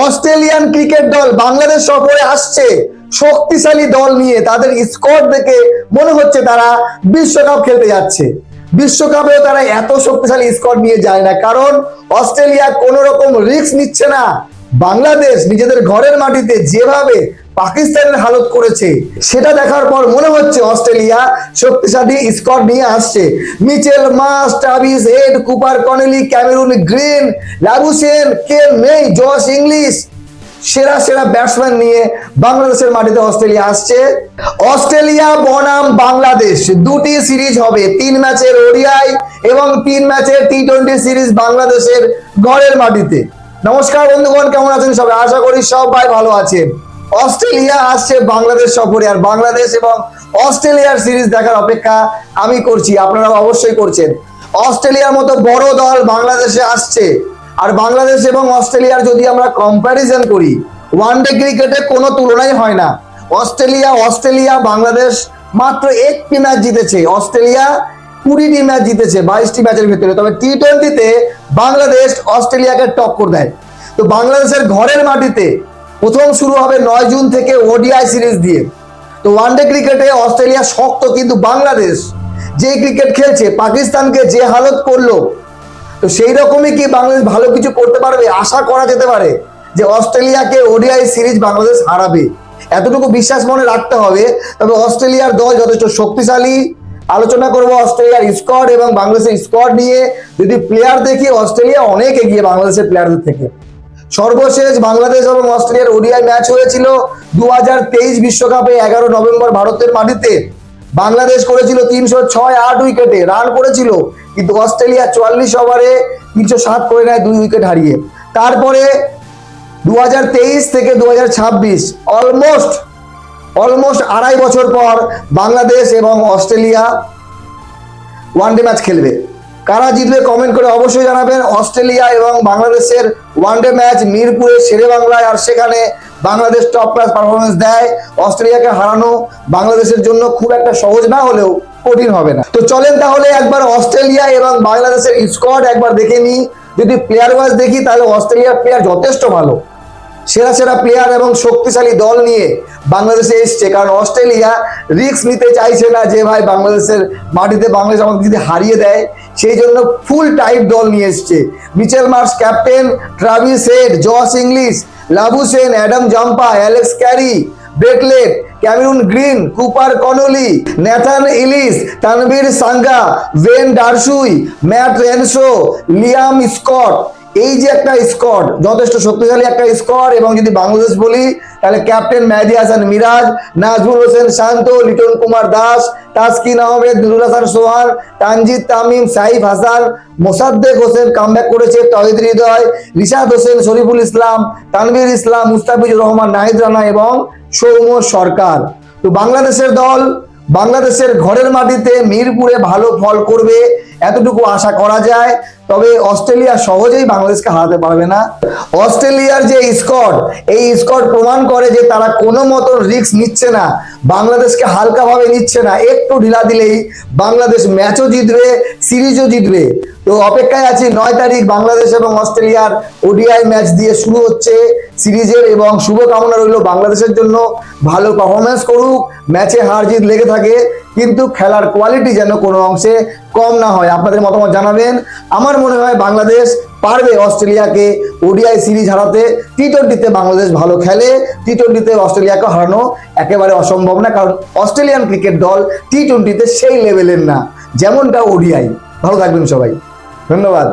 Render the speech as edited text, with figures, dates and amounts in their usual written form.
Australian cricket দল বাংলাদেশ সফরে আসছে শক্তিশালী দল নিয়ে। তাদের স্কোয়াড দেখে মনে হচ্ছে তারা বিশ্বকাপ খেলতে যাচ্ছে। বিশ্বকাপেও তারা এত শক্তিশালী স্কোয়াড নিয়ে যায় না, কারণ অস্ট্রেলিয়া কোনো রকম রিস্ক নিচ্ছে না। বাংলাদেশ নিজেদের ঘরের মাটিতে যেভাবে পাকিস্তানের হালত করেছে সেটা দেখার পর মনে হচ্ছে অস্ট্রেলিয়া শক্তিশালী স্কোয়াড নিয়ে আসছে। Mitchell Marsh, Travis head, Cooper Connelly, Cameroon green, Labuschagne, কেন মেই, জশ ইংলিশ, সেরা সেরা ব্যাটসম্যান নিয়ে বাংলাদেশের মাটিতে অস্ট্রেলিয়া আসছে। অস্ট্রেলিয়া বনাম বাংলাদেশ দুটি সিরিজ হবে, 3 ম্যাচের ওডিআই এবং 3 ম্যাচের টি20 সিরিজ বাংলাদেশের ঘরের মাটিতে। নমস্কার বন্ধুগণ, কেমন আছেন সবাই? আশা করি সবাই ভালো আছেন। অস্ট্রেলিয়া আসছে বাংলাদেশ সফরে, আর বাংলাদেশ এবং অস্ট্রেলিয়ার সিরিজ দেখার অপেক্ষা আমি করছি, আপনারা অবশ্যই করছেন। অস্ট্রেলিয়ার মতো বড় দল বাংলাদেশে আসছে, আর বাংলাদেশ এবং অস্ট্রেলিয়ার যদি আমরা কম্প্যারিজন করি, ওয়ানডে ক্রিকেটে কোনো তুলনাই হয় না। অস্ট্রেলিয়া বাংলাদেশ মাত্র 1টি ম্যাচ জিতেছে, অস্ট্রেলিয়া 20টি ম্যাচ জিতেছে 22টি ম্যাচের ভিতরে। তবে টি20তে বাংলাদেশ অস্ট্রেলিয়াকে টক্কর দেয়। তো বাংলাদেশের ঘরের মাটিতে প্রথম শুরু হবে 9 জুন থেকে ওডিআই সিরিজ দিয়ে। তো ওয়ানডে ক্রিকেটে অস্ট্রেলিয়া শক্ত, কিন্তু বাংলাদেশ যে ক্রিকেট খেলছে, পাকিস্তানকে যে হালত করলো, তো সেই রকমই কি বাংলাদেশ ভালো কিছু করতে পারবে? আশা করা যেতে পারে যে অস্ট্রেলিয়াকে ওডিআই সিরিজ বাংলাদেশ হারাবে, এতটুকু বিশ্বাস মনে রাখতে হবে। তবে অস্ট্রেলিয়ার দল যথেষ্ট শক্তিশালী। আলোচনা করব অস্ট্রেলিয়ার স্কোয়াড এবং বাংলাদেশের স্কোয়াড নিয়ে। যদি প্লেয়ার দেখি, অস্ট্রেলিয়া অনেক এগিয়ে বাংলাদেশের প্লেয়ারদের থেকে। সর্বশেষ বাংলাদেশ এবং অস্ট্রেলিয়ার ওডিআই ম্যাচ হয়েছিল 2023 বিশ্বকাপে 11 নভেম্বর ভারতের মাটিতে। বাংলাদেশ করেছিল 306 উইকেটে রান করেছিল, কিন্তু অস্ট্রেলিয়া 44 ওভারে 307 করে নেয় 2 উইকেট হারিয়ে। তারপরে 2023 থেকে 2026 অলমোস্ট 2.5 বছর পর বাংলাদেশ এবং অস্ট্রেলিয়া ওয়ানডে ম্যাচ খেলবে। কারা জিতবে কমেন্ট করে অবশ্যই জানাবেন। অস্ট্রেলিয়া এবং বাংলাদেশের ওয়ানডে ম্যাচ মিরপুরে শেরে বাংলায়, আর সেখানে বাংলাদেশ টপ ক্লাস পারফরমেন্স দেয়। অস্ট্রেলিয়াকে হারানো বাংলাদেশের জন্য খুব একটা সহজ না হলেও কঠিন হবে না। তো চলেন তাহলে একবার অস্ট্রেলিয়া এবং বাংলাদেশের স্কোয়াড একবার দেখে নিই। যদি প্লেয়ার ওয়াইজ দেখি, তাহলে অস্ট্রেলিয়ার প্লেয়ার যথেষ্ট ভালো, সেরা সেরা প্লেয়ার এবং শক্তিশালী দল নিয়ে বাংলাদেশে এসছে। কারণ অস্ট্রেলিয়া রিস্ক নিতে চাইছে না যে ভাই বাংলাদেশের মাটিতে বাংলাদেশ আমাকে যদি হারিয়ে দেয়, সেই জন্য ফুল টাইট দল নিয়ে এসছে। Mitchell Marsh captain, Travis Head, Josh Inglis, Labuschagne, Adam Zampa, Alex Carey, Bartlett, Cameron Green, Cooper Connolly, Nathan Ellis, Tanveer Sangha, Ben Dwarshuis, Matt Renshaw, Liam Scott. এই যে একটা স্কোয়াড, যথেষ্ট শক্তিশালী একটা স্কোয়াড। এবং যদি বাংলাদেশ বলি, তাহলে ক্যাপ্টেন মেহেদী হাসান মিরাজ, নাজমুল হোসেন শান্ত, লিটন কুমার দাস, তাসকিন আহমেদ, নুরুল হাসান সোহান, তানজিদ তামিম, সাইফ হাসান, মোসাদ্দেক হোসেন কামব্যাক করেছে, তৌহিদ হৃদয়, রিশাদ হোসেন, শরীফুল ইসলাম, তানভীর ইসলাম, মুস্তাফিজুর রহমান, নাহিদ রানা এবং সৌম্য সরকার। তো বাংলাদেশের দল বাংলাদেশের ঘরের মাটিতে মিরপুরে ভালো ফল করবে, এতটুকু আশা করা যায়। তবে অস্ট্রেলিয়া সহজেই বাংলাদেশকে হারাতে পারবে না। অস্ট্রেলিয়ার যে স্কোয়াড, এই স্কোয়াড প্রমাণ করে যে তারা কোনো মতো রিস্ক নিচ্ছে না, বাংলাদেশকে হালকাভাবে নিচ্ছে না। একটু ঢিলা দিলেই বাংলাদেশ ম্যাচও জিতবে, সিরিজও জিতবে। তো অপেক্ষায় আছি 9 তারিখ বাংলাদেশ এবং অস্ট্রেলিয়ার ওডিআই ম্যাচ দিয়ে শুরু হচ্ছে সিরিজের, এবং শুভকামনা রইল বাংলাদেশের জন্য। ভালো পারফরমেন্স করুক, ম্যাচে হার জিত লেগে থাকে, কিন্তু খেলার কোয়ালিটি যেন কোনো অংশে কম না হয়। আপনাদের মতামত জানাবেন। আমার মনে হয় বাংলাদেশ পারবে অস্ট্রেলিয়াকে ওডিআই সিরিজ হারাতে। টি20তে বাংলাদেশ ভালো খেলে, টি20তে অস্ট্রেলিয়াকে হারানো একেবারে অসম্ভব না, কারণ অস্ট্রেলিয়ান ক্রিকেট দল টি20তে সেই লেভেলের না যেমনটা ওডিআই। ভালো থাকবেন সবাই, ধন্যবাদ।